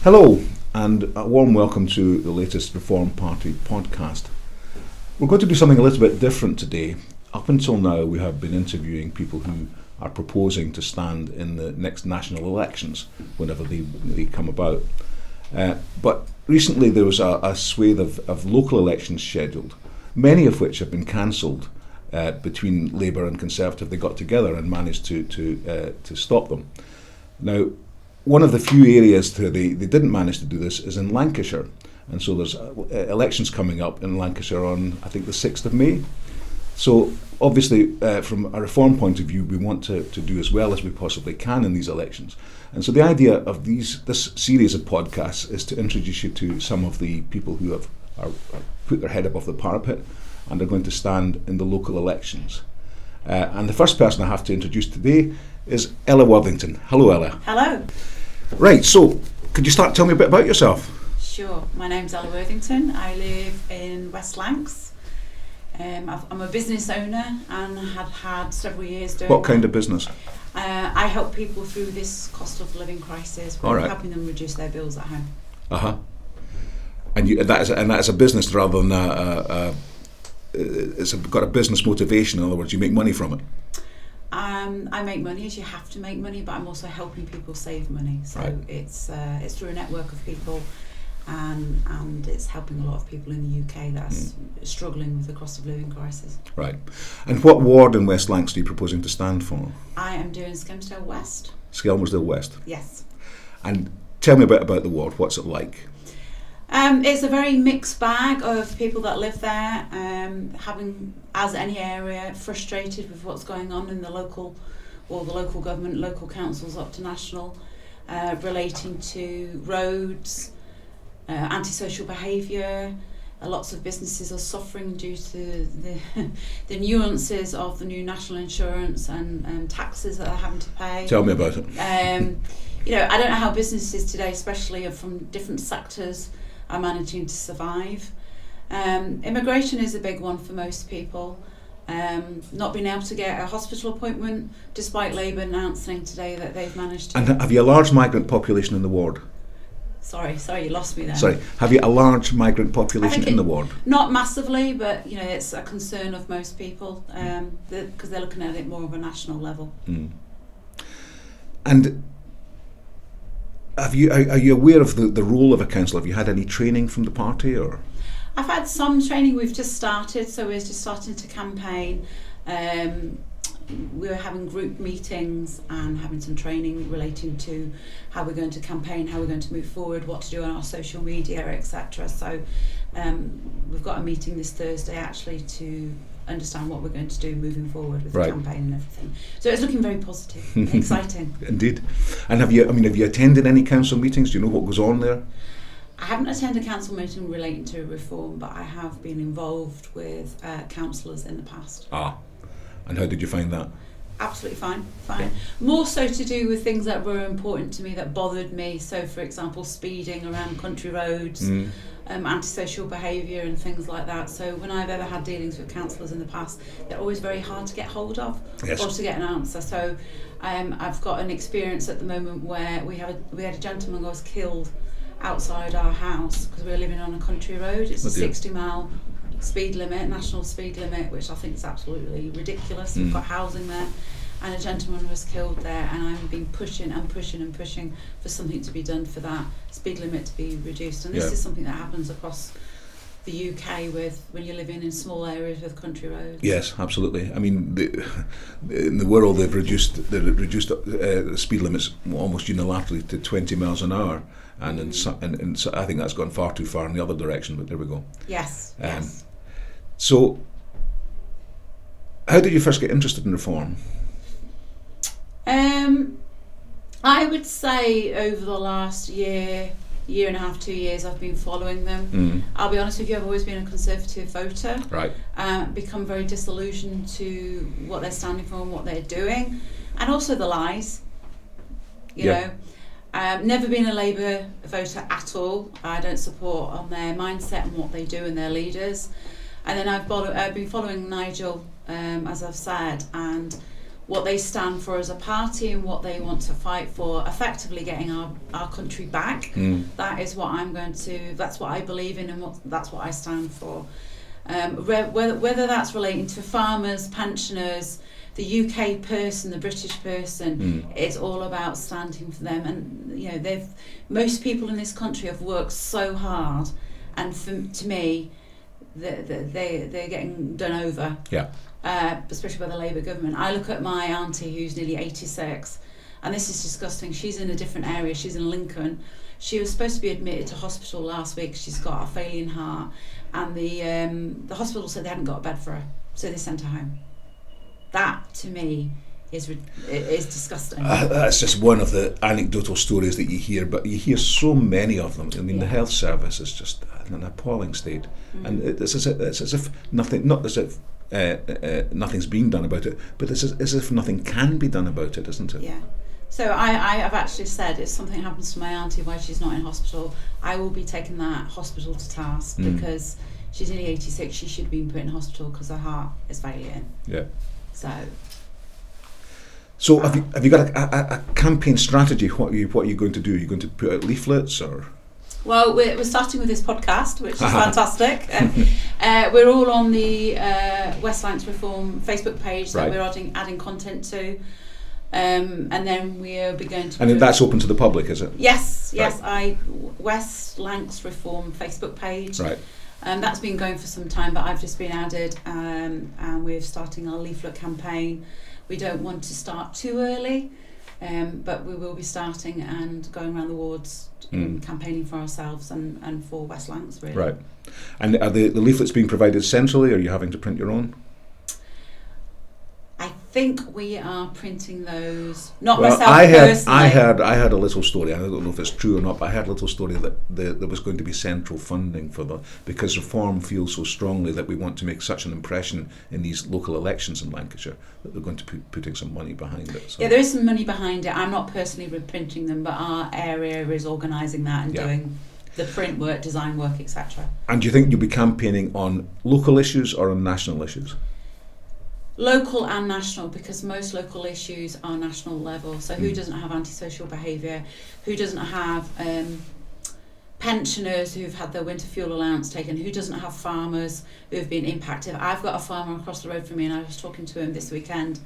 Hello, and a warm welcome to the latest Reform Party podcast. We're going to do something a little bit different today. Up until now, we have been interviewing people who are proposing to stand in the next national elections, whenever they come about. But recently there was a swathe of local elections scheduled, many of which have been cancelled between Labour and Conservative. They got together and managed to stop them. Now, one of the few areas they didn't manage to do this is in Lancashire. And so there's elections coming up in Lancashire on, I think, the 6th of May. So obviously, from a reform point of view, we want to do as well as we possibly can in these elections. And so the idea of this series of podcasts is to introduce you to some of the people who have put their head above the parapet and are going to stand in the local elections. And the first person I have to introduce today is Ella Worthington. Hello, Ella. Hello. Right, so could you start telling me a bit about yourself? Sure. My name's Ella Worthington. I live in West Lancashire. I'm a business owner and have had several years doing What kind of business? I help people through this cost of living crisis by helping them reduce their bills at home. Uh-huh. And that is a business rather than it's got a business motivation. In other words, you make money from it. I make money, as you have to make money, but I'm also helping people save money. So right. It's through a network of people, and it's helping a lot of people in the UK that are struggling with the cost of living crisis. Right. And what ward in West Lancashire are you proposing to stand for? I am doing Skelmersdale West. Skelmersdale West? Yes. And tell me a bit about the ward. What's it like? It's a very mixed bag of people that live there, having, as any area, frustrated with what's going on in the local government, local councils up to national, relating to roads, antisocial behaviour. Lots of businesses are suffering due to the nuances of the new national insurance and taxes that they're having to pay. Tell me about it. I don't know how businesses today, especially from different sectors, are managing to survive. Immigration is a big one for most people. Not being able to get a hospital appointment, despite Labour announcing today that they've managed to. And have you a large migrant population in the ward? Sorry, you lost me there. Sorry, have you a large migrant population in the ward? Not massively, but it's a concern of most people because they're looking at it more of a national level. Mm. And are you aware of the role of a council? Have you had any training from the party, or? I've had some training. We've just started, so we're just starting to campaign. We were having group meetings and having some training relating to how we're going to campaign, how we're going to move forward, what to do on our social media, etc. So we've got a meeting this Thursday actually to understand what we're going to do moving forward with the campaign and everything. So it's looking very positive, exciting. Indeed. And have you attended any council meetings? Do you know what goes on there? I haven't attended a council meeting relating to reform, but I have been involved with councillors in the past. Ah. And how did you find that? Absolutely fine. More so to do with things that were important to me, that bothered me. So, for example, speeding around country roads, antisocial behaviour and things like that. So when I've ever had dealings with councillors in the past, they're always very hard to get hold of or to get an answer. So I've got an experience at the moment where we had a gentleman who was killed outside our house because we were living on a country road. It's a 60-mile speed limit, national speed limit, which I think is absolutely ridiculous. We've got housing there, and a gentleman was killed there, and I've been pushing for something to be done for that speed limit to be reduced. And this is something that happens across the UK when you're living in small areas with country roads. Yes, absolutely. I mean, in the world they've reduced the speed limits almost unilaterally to 20 miles an hour. And so I think that's gone far too far in the other direction, but there we go. Yes. So, how did you first get interested in reform? I would say over the last year and a half, 2 years, I've been following them. I'll be honest with you, I've always been a Conservative voter. Right. Become very disillusioned to what they're standing for and what they're doing, and also the lies. You know. Never been a Labour voter at all. I don't support on their mindset and what they do and their leaders. And then I've been following Nigel, as I've said, and what they stand for as a party and what they want to fight for, effectively getting our country back. That is what that's what I believe in, and that's what I stand for. Whether that's relating to farmers, pensioners, the UK person, the British person, it's all about standing for them. And most people in this country have worked so hard, and to me, they're getting done over. Yeah. Especially by the Labour government. I look at my auntie who's nearly 86, and this is disgusting. She's in a different area. She's in Lincoln. She was supposed to be admitted to hospital last week. She's got a failing heart, and the hospital said they hadn't got a bed for her, so they sent her home. That, to me, is disgusting. That's just one of the anecdotal stories that you hear, but you hear so many of them. I mean, the health service is just in an appalling state, and it's as if nothing, not as if nothing's being done about it, but it's as if nothing can be done about it, isn't it? Yeah. So I have actually said, if something happens to my auntie while she's not in hospital, I will be taking that hospital to task, because she's nearly 86. She should have been put in hospital because her heart is failing. Yeah. So have you got a campaign strategy? What are you going to do? Are you going to put out leaflets or? Well, we're starting with this podcast, which is fantastic. We're all on the West Lancashire Reform Facebook page that we're adding content to, and then we'll be going to. And that's open to the public, is it? Yes. West Lancashire Reform Facebook page. Right. That's been going for some time, but I've just been added, and we're starting our leaflet campaign. We don't want to start too early, but we will be starting and going around the wards, campaigning for ourselves and for West Lancs, really. Right. And are the leaflets being provided centrally, or are you having to print your own? I think we are printing those. Not myself personally. I heard a little story. I don't know if it's true or not, but I heard a little story that there was going to be central funding for because Reform feels so strongly that we want to make such an impression in these local elections in Lancashire that they're going to be putting some money behind it. So. Yeah, there is some money behind it. I'm not personally reprinting them, but our area is organising that and doing the print work, design work, etc. And do you think you'll be campaigning on local issues or on national issues? Local and national, because most local issues are national level. So who doesn't have antisocial behaviour? Who doesn't have pensioners who've had their winter fuel allowance taken? Who doesn't have farmers who have been impacted? I've got a farmer across the road from me, and I was talking to him this weekend,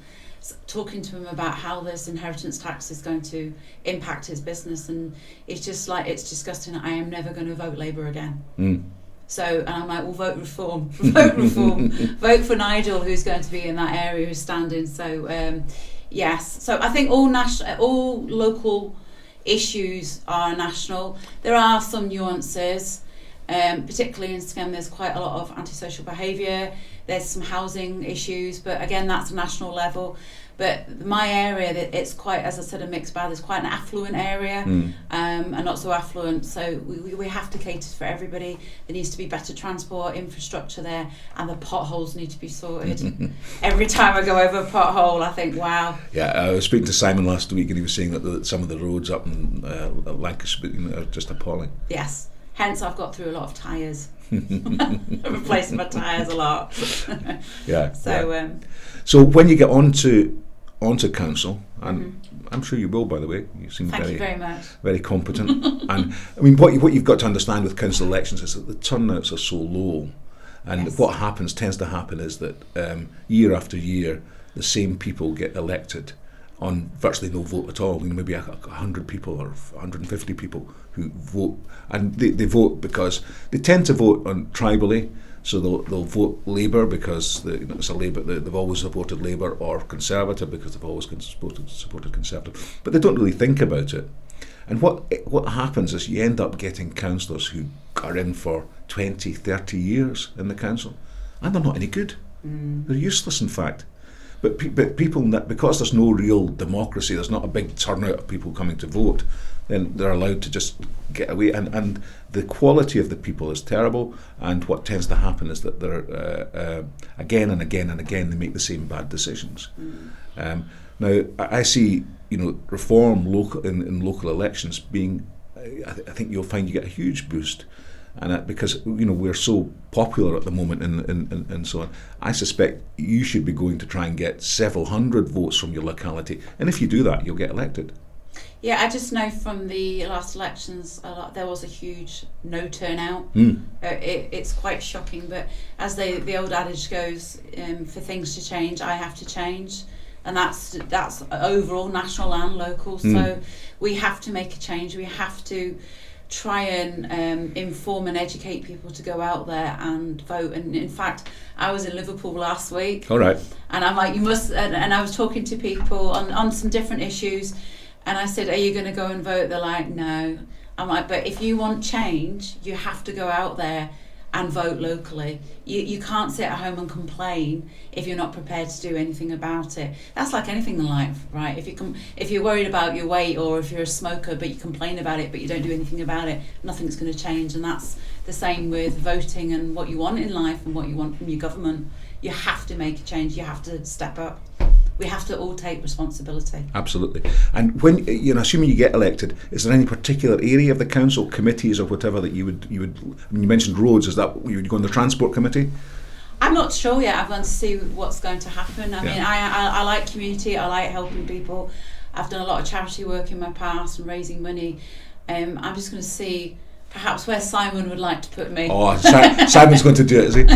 talking to him about how this inheritance tax is going to impact his business, and it's just like, it's disgusting. I am never going to vote Labour again. So, and I'm like, well, vote Reform, vote for Nigel, who's going to be in that area, who's standing. So, yes. So I think all local issues are national. There are some nuances, particularly in Skem. There's quite a lot of antisocial behaviour. There's some housing issues, but again, that's a national level. But my area, it's quite, as I said, a mixed bag. There's quite an affluent area, and not so affluent. So we have to cater for everybody. There needs to be better transport infrastructure there, and the potholes need to be sorted. Every time I go over a pothole, I think, wow. Yeah, I was speaking to Simon last week, and he was saying that some of the roads up in Lancashire are just appalling. Yes. Hence, I've got through a lot of tyres. Replacing my tyres a lot. So when you get onto council, and I'm sure you will, by the way, you seem Thank you very much. Very competent. And I mean, what you've got to understand with council elections is that the turnouts are so low, and what tends to happen is that year after year the same people get elected on virtually no vote at all. Maybe 100 people or 150 people who vote, and they vote because they tend to vote on tribally. So they'll vote Labour because it's a Labour. They've always supported Labour, or Conservative because they've always supported Conservative. But they don't really think about it. And what happens is you end up getting councillors who are in for 20, 30 years in the council, and they're not any good. They're useless, in fact. But people, because there's no real democracy, there's not a big turnout of people coming to vote, then they're allowed to just get away. And the quality of the people is terrible. And what tends to happen is that they're again and again and again they make the same bad decisions. Now I see reform in local elections being. I think you'll find you get a huge boost And because we're so popular at the moment and so on, I suspect you should be going to try and get several hundred votes from your locality. And if you do that, you'll get elected. Yeah, I just know from the last elections there was a huge no turnout. It's quite shocking, but as the old adage goes, for things to change, I have to change. And that's overall, national and local. So we have to make a change. We have to try and inform and educate people to go out there and vote. And in fact, I was in Liverpool last week. All right. And I'm like, you must. And I was talking to people on some different issues. And I said, are you going to go and vote? They're like, no. I'm like, but if you want change, you have to go out there and vote locally. You can't sit at home and complain if you're not prepared to do anything about it. That's like anything in life, right? If you're worried about your weight, or if you're a smoker but you complain about it but you don't do anything about it, nothing's going to change. And that's the same with voting and what you want in life and what you want from your government. You have to make a change. You have to step up. We have to all take responsibility. Absolutely. And when assuming you get elected, is there any particular area of the council, committees or whatever that you would? I mean, you mentioned roads. Is that you would go on the transport committee? I'm not sure yet. I'm going to see what's going to happen. I mean, I like community. I like helping people. I've done a lot of charity work in my past and raising money. I'm just going to see perhaps where Simon would like to put me. Oh, Simon's going to do it, is he?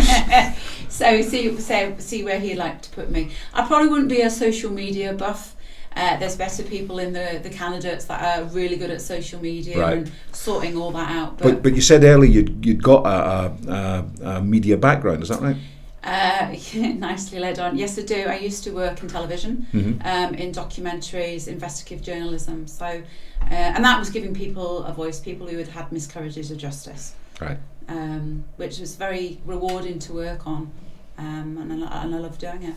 So see where he'd like to put me. I probably wouldn't be a social media buff. There's better people in the candidates that are really good at social media and sorting all that out. But you said earlier you'd got a media background, is that right? Nicely led on. Yes, I do. I used to work in television, in documentaries, investigative journalism. So, and that was giving people a voice, people who had had miscarriages of justice. Right. Which was very rewarding to work on, and I love doing it.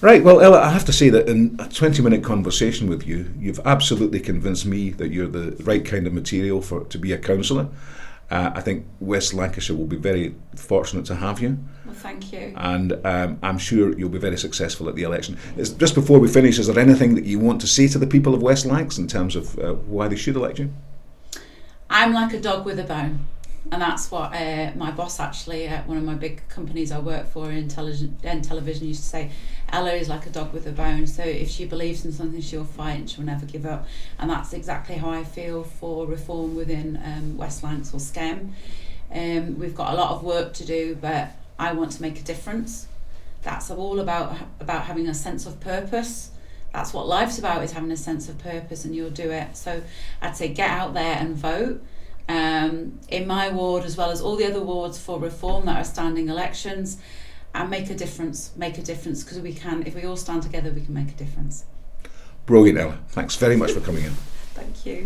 Right, well, Ella, I have to say that in a 20-minute conversation with you, you've absolutely convinced me that you're the right kind of material to be a councillor. I think West Lancashire will be very fortunate to have you. Well, thank you. And I'm sure you'll be very successful at the election. Just before we finish, is there anything that you want to say to the people of West Lancs in terms of why they should elect you? I'm like a dog with a bone. And that's what my boss actually at one of my big companies I work for in television used to say, Ella is like a dog with a bone. So if she believes in something, she'll fight and she'll never give up. And that's exactly how I feel for reform within West Lancs or Skem. We've got a lot of work to do, but I want to make a difference. That's all about having a sense of purpose. That's what life's about, is having a sense of purpose, and you'll do it. So I'd say get out there and vote. In my ward, as well as all the other wards for reform that are standing elections, and make a difference, because we can, if we all stand together, we can make a difference. Brilliant, Ella. Thanks very much for coming in. Thank you.